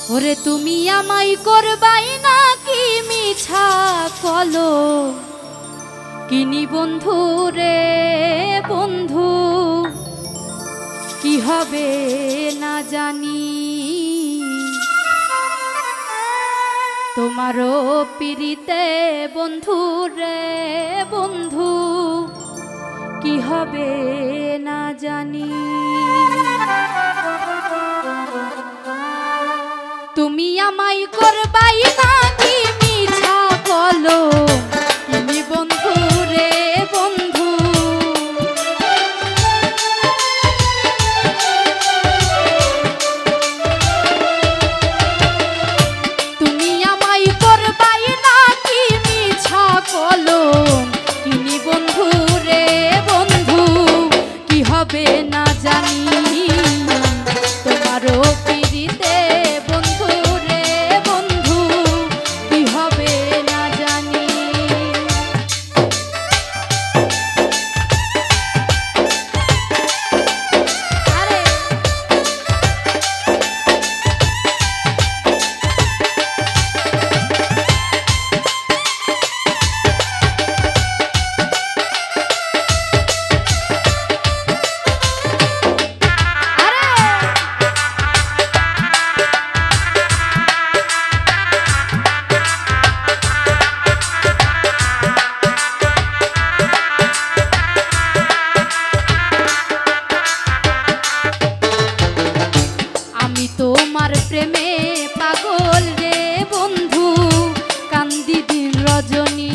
ওরে তুমি আমায় করবাই নাকি মিছা কলো কিনি বন্ধু রে বন্ধু কি হবে না জানি তোমারও পিরিতে বন্ধু রে বন্ধু কি হবে না জানি তুমি আমায় করবাই নাকি মিছা বলো তুমি বন্ধু রে বন্ধু তুমি আমায় করবাই নাকি মিছা বলো তুমি বন্ধু রে বন্ধু কি হবে না জানি তোমারও পিরিতে তোমার প্রেমে পাগল রে বন্ধু কান্দি দিন রজনী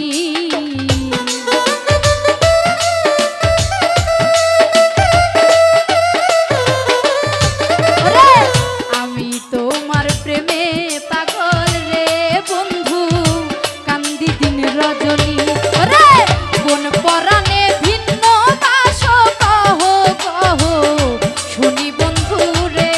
আমি তোমার প্রেমে পাগল রে বন্ধু কান্দি দিন রজনী কোন পরাণে ভিন্ন বাস কহ কহ শুনি বন্ধু রে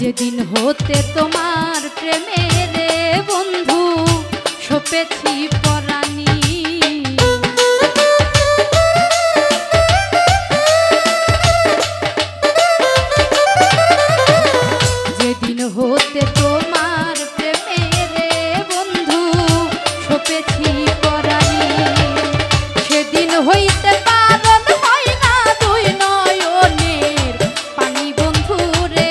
যেদিন হতে তোমার প্রেমে রে বন্ধু সপেছি পরাণী যেদিন হতে তোমার প্রেমে রে বন্ধু সপেছি পরাণী সেদিন হইতে পারণ হয় না দুই নয়নের পানি বন্ধু রে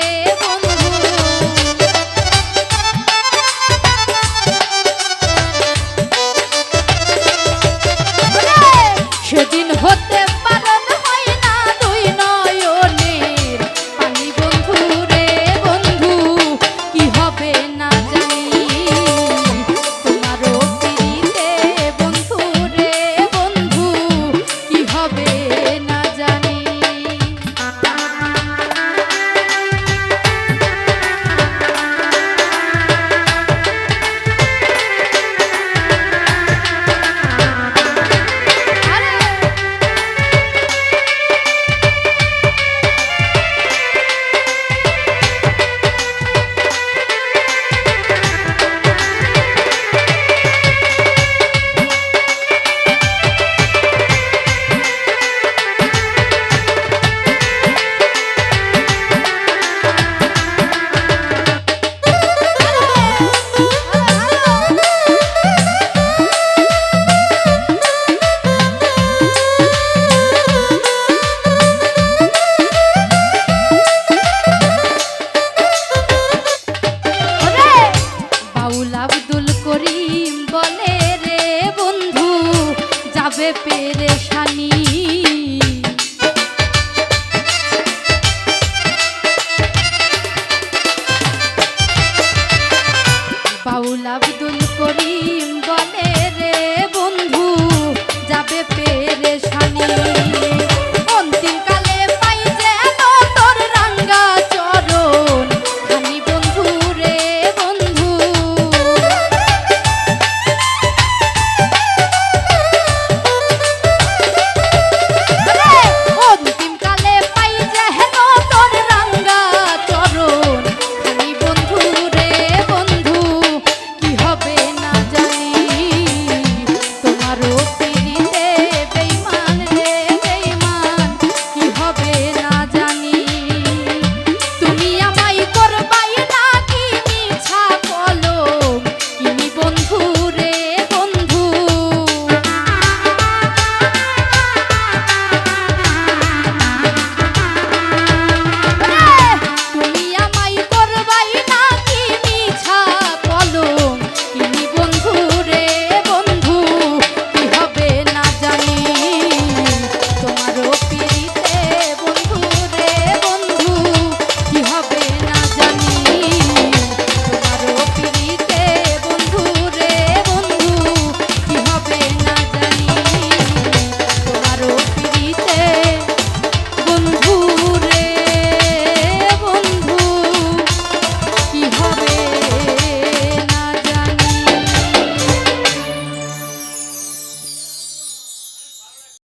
হবে পেরেশানি।